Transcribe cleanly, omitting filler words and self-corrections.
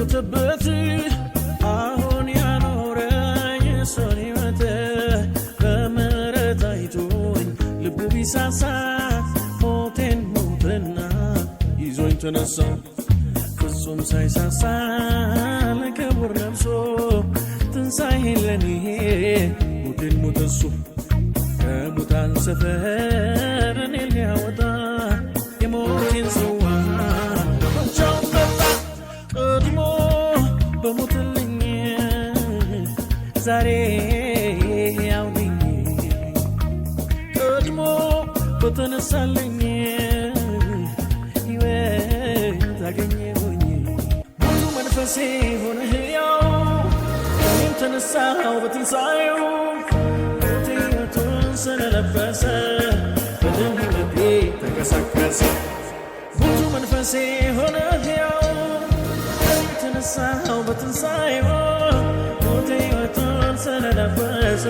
በሞተበት አሁን ያኖረኝ እሱን ሕይወት በምሕረት አይቶኝ ልቡ ቢሳሳ ሞቴን ሞተና ይዞኝ ተነሳ ፍጹም ሳይሳሳ ለክቡር ነፍሶ ትንሣኤን ለኔ ሞቴን ሞተ እሱ ከሙታን ሰፈር እኔን ሊያወጣ የሞቴን ጽዋ ብቻውን ጠጣ ቀድሞ በሞተልኝ ዛሬ ሕያው ነኝ ቀድሞ በተነሳልኝ ሕይወት አገኘሁኝ ሙሉ መንፈሴ ሆነ ሕያው እኔም ተነሳሁ በትንሣኤው ሞቴ ሕይወቱን ስለለበሰ በደሙ ልቤ ተንቀሳቀሰ ሙሉ መንፈሴ ሆነ ሕያው እኔም ተነሳሁ በትንሣኤው ሞቴ ሕይወቱን ስለለበሰ